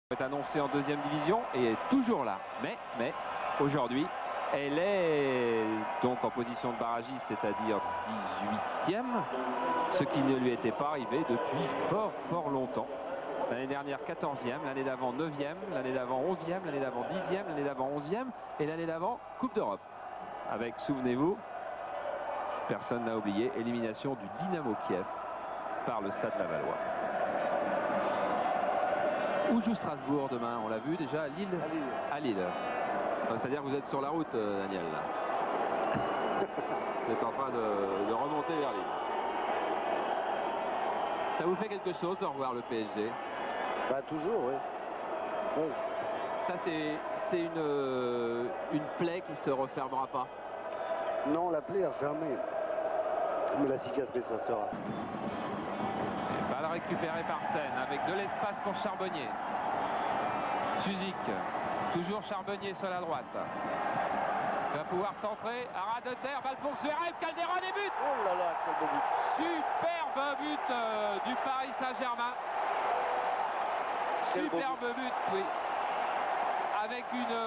Est annoncée en deuxième division et est toujours là. Mais aujourd'hui, elle est donc en position de barragiste, c'est-à-dire 18e, ce qui ne lui était pas arrivé depuis fort longtemps. L'année dernière 14e, l'année d'avant 9e, l'année d'avant 11e, l'année d'avant 10e, l'année d'avant 11e et l'année d'avant Coupe d'Europe. Avec, souvenez-vous, personne n'a oublié, élimination du Dynamo Kiev par le Stade Lavallois. Où joue Strasbourg demain? On l'a vu déjà à Lille. À Lille. C'est-à-dire que vous êtes sur la route, Daniel. Vous êtes en train de remonter vers Lille. Ça vous fait quelque chose de revoir le PSG? Bah toujours, oui. Oui. Ça c'est une plaie qui se refermera pas. Non, la plaie est refermée. Mais la cicatrice restera. Balle récupérée par Seine avec de l'espace pour Charbonnier. Suzik, toujours Charbonnier sur la droite. Il va pouvoir centrer. À ras de terre, balle pour Zverev, Calderon et but. Oh là là, quel beau but. Superbe but du Paris Saint-Germain. Superbe but, oui. Avec une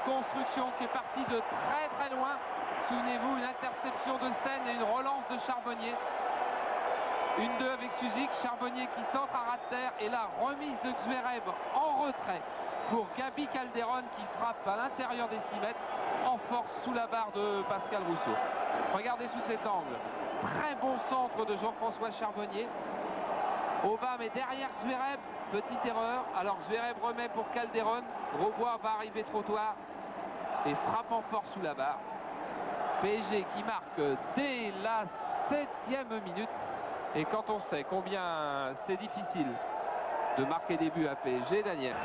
construction qui est partie de très loin. Souvenez-vous, une interception de Seine et une relance de Charbonnier. 1-2 avec Suzik, Charbonnier qui centre à ras de terre et la remise de Zverev en retrait pour Gabi Calderon qui frappe à l'intérieur des 6 mètres en force sous la barre de Pascal Rousseau. Regardez sous cet angle. Très bon centre de Jean-François Charbonnier. Aubin mais derrière Zverev, petite erreur. Alors Zverev remet pour Calderon. Grosbois va arriver trottoir et frappe en force sous la barre. PSG qui marque dès la 7e minute. Et quand on sait combien c'est difficile de marquer des buts à PSG, Daniel.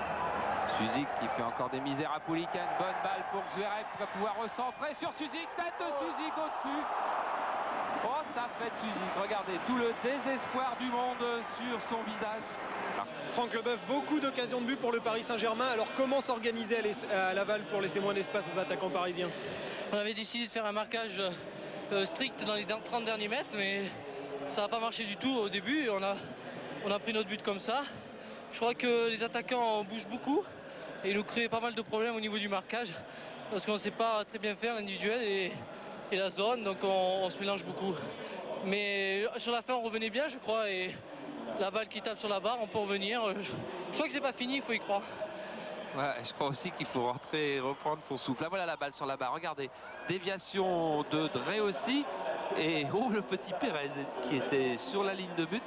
Suzik qui fait encore des misères à Pouliken. Bonne balle pour Zverev qui va pouvoir recentrer sur Suzik. Tête de Suzik au-dessus. Oh, ça fait de Suzik. Regardez tout le désespoir du monde sur son visage. Franck Leboeuf, beaucoup d'occasions de but pour le Paris Saint-Germain. Alors comment s'organiser à Laval pour laisser moins d'espace aux attaquants parisiens? On avait décidé de faire un marquage strict dans les 30 derniers mètres, mais ça n'a pas marché du tout au début. On a pris notre but comme ça. Je crois que les attaquants bougent beaucoup et nous créent pas mal de problèmes au niveau du marquage parce qu'on ne sait pas très bien faire l'individuel et la zone, donc on se mélange beaucoup. Mais sur la fin, on revenait bien, je crois, et la balle qui tape sur la barre, on peut revenir. Je crois que c'est pas fini, il faut y croire. Ouais, je crois aussi qu'il faut rentrer, reprendre son souffle. Là, voilà la balle sur la barre. Regardez, déviation de Drey aussi. Et oh, le petit Pérez qui était sur la ligne de but,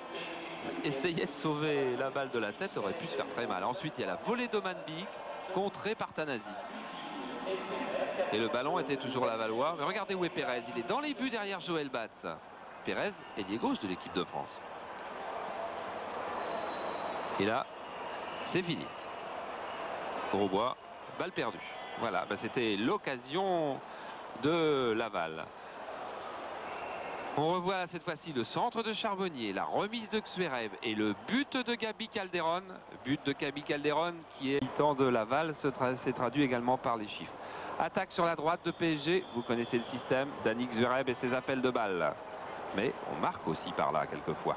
essayait de sauver la balle de la tête, aurait pu se faire très mal. Ensuite, il y a la volée d'Omanbik, contrée par Tanasi. Et le ballon était toujours lavallois. Mais regardez où est Pérez. Il est dans les buts derrière Joël Batz. Pérez, ailier gauche de l'équipe de France. Et là, c'est fini. Grosbois, balle perdue. Voilà, c'était l'occasion de Laval. On revoit cette fois-ci le centre de Charbonnier, la remise de Zverev et le but de Gabi Calderon. But de Gabi Calderon qui est mi-temps de Laval, s'est traduit également par les chiffres. Attaque sur la droite de PSG, vous connaissez le système, Danick Zverev et ses appels de balles. Mais on marque aussi par là quelquefois.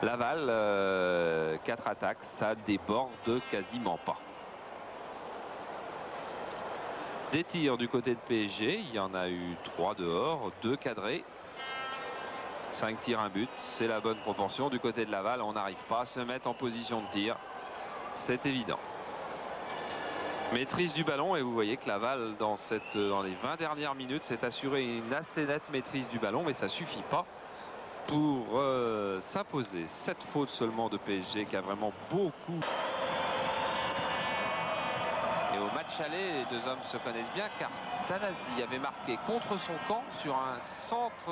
Laval, 4 attaques, ça déborde quasiment pas. Des tirs du côté de PSG, il y en a eu 3 dehors, 2 cadrés. 5 tirs, 1 but, c'est la bonne proportion. Du côté de Laval, on n'arrive pas à se mettre en position de tir, c'est évident. Maîtrise du ballon et vous voyez que Laval, dans les 20 dernières minutes, s'est assuré une assez nette maîtrise du ballon, mais ça ne suffit pas pour s'imposer. 7 fautes seulement de PSG qui a vraiment beaucoup. Et au match aller, les deux hommes se connaissent bien car Tanasi avait marqué contre son camp sur un centre,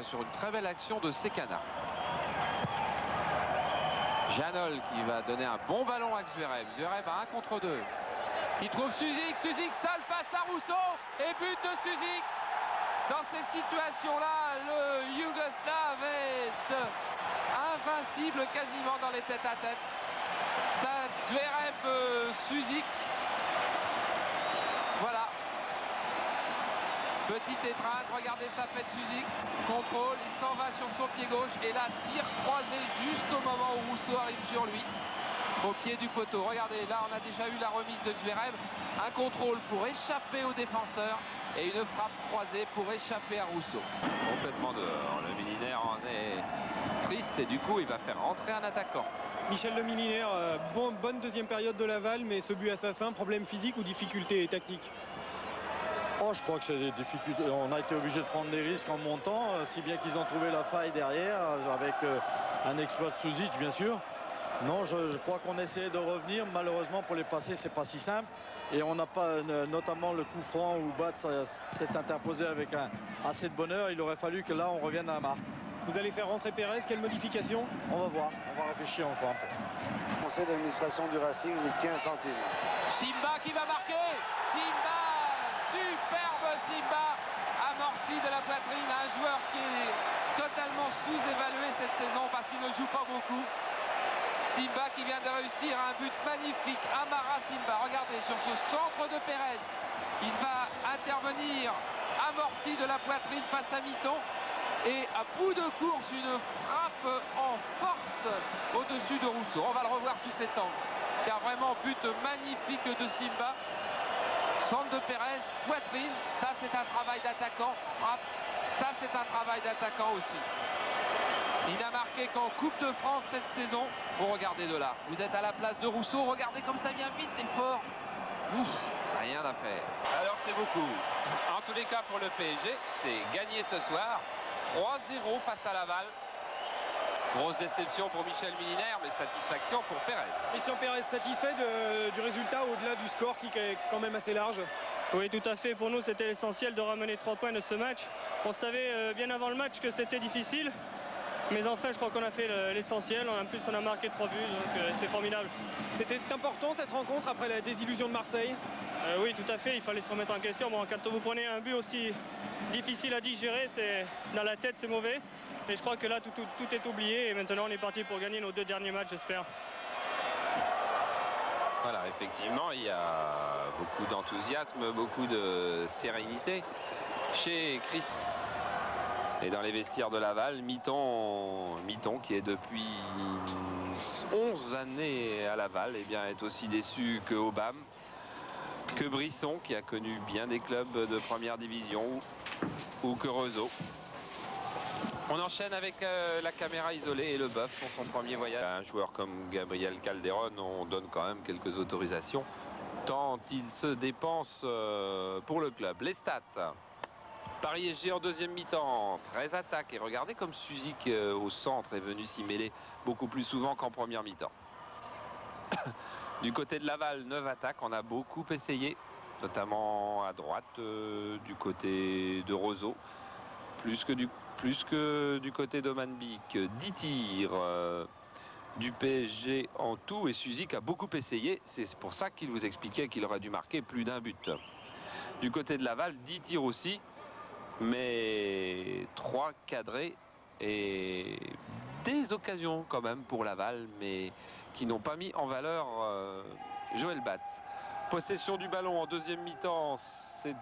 sur une très belle action de Sekana. Janol qui va donner un bon ballon à Zverev. Zverev à 1 contre 2. Il trouve Suzik, Suzik seul face à Rousseau et but de Suzik. Dans ces situations-là, le Yougoslave est invincible quasiment dans les tête-à-tête. Ça, Zverev, Suzik. Voilà. Petite étreinte, regardez ça fait de Suzik. Contrôle, il s'en va sur son pied gauche. Et là, tir croisé juste au moment où Rousseau arrive sur lui. au pied du poteau. Regardez, là on a déjà eu la remise de Zverev. Un contrôle pour échapper au défenseur et une frappe croisée pour échapper à Rousseau. Complètement dehors. Le militaire en est triste et du coup il va faire rentrer un attaquant. Michel Le Milinaire, bonne deuxième période de Laval, mais ce but assassin, problème physique ou difficulté tactique? Oh, je crois que c'est des difficultés. On a été obligé de prendre des risques en montant, si bien qu'ils ont trouvé la faille derrière, avec un exploit de Suzic, bien sûr. Non, je crois qu'on essayait de revenir. Malheureusement, pour les passer, c'est pas si simple. Et on n'a pas, notamment le coup franc où Bat s'est interposé avec assez de bonheur. Il aurait fallu que là, on revienne à la marque. Vous allez faire rentrer Pérez, quelle modification? On va voir, on va réfléchir encore un peu. Conseil d'administration du Racing risquait 1 centime. Simba qui va marquer. Simba, superbe Simba, amorti de la poitrine. Un joueur qui est totalement sous-évalué cette saison parce qu'il ne joue pas beaucoup. Simba qui vient de réussir un but magnifique. Amara Simba, regardez sur ce centre de Pérez. Il va intervenir amorti de la poitrine face à Mitton. Et à bout de course, une frappe en force au-dessus de Rousseau. On va le revoir sous cet angle. Car vraiment, but magnifique de Simba. Centre de Pérez, poitrine, ça c'est un travail d'attaquant. Frappe, ça c'est un travail d'attaquant aussi. Il n'a marqué qu'en Coupe de France cette saison. Vous regardez de là, vous êtes à la place de Rousseau. Regardez comme ça vient vite d'effort. Rien à faire. Alors c'est beaucoup. En tous les cas pour le PSG, c'est gagné ce soir. 3-0 face à Laval. Grosse déception pour Michel Milinaire, mais satisfaction pour Pérez. Christian Pérez, satisfait du résultat au-delà du score qui est quand même assez large? Oui, tout à fait. Pour nous, c'était l'essentiel de ramener 3 points de ce match. On savait bien avant le match que c'était difficile. Mais enfin, je crois qu'on a fait l'essentiel. En plus, on a marqué 3 buts, donc c'est formidable. C'était important cette rencontre après la désillusion de Marseille? Oui, tout à fait. Il fallait se remettre en question. Bon, quand vous prenez un but aussi difficile à digérer, dans la tête, c'est mauvais. Et je crois que là, tout est oublié. Et maintenant, on est parti pour gagner nos 2 derniers matchs, j'espère. Voilà, effectivement, il y a beaucoup d'enthousiasme, beaucoup de sérénité chez Christ. Et dans les vestiaires de Laval, Mitton qui est depuis 11 années à Laval, eh bien, est aussi déçu que Aubame, que Brisson, qui a connu bien des clubs de première division, ou que Rezo. On enchaîne avec la caméra isolée et le Boeuf pour son premier voyage. À un joueur comme Gabriel Calderon, on donne quand même quelques autorisations, tant il se dépense pour le club. Les stats. Paris SG en deuxième mi-temps, 13 attaques. Et regardez comme Suzic au centre est venu s'y mêler beaucoup plus souvent qu'en première mi-temps. Du côté de Laval, 9 attaques. On a beaucoup essayé, notamment à droite du côté de Roseau. Plus que du côté d'Omanbik. 10 tirs du PSG en tout. Et Suzic a beaucoup essayé. C'est pour ça qu'il vous expliquait qu'il aurait dû marquer plus d'un but. Du côté de Laval, 10 tirs aussi. Mais 3 cadrés et des occasions quand même pour Laval, mais qui n'ont pas mis en valeur Joël Batz. Possession du ballon en deuxième mi-temps, c'est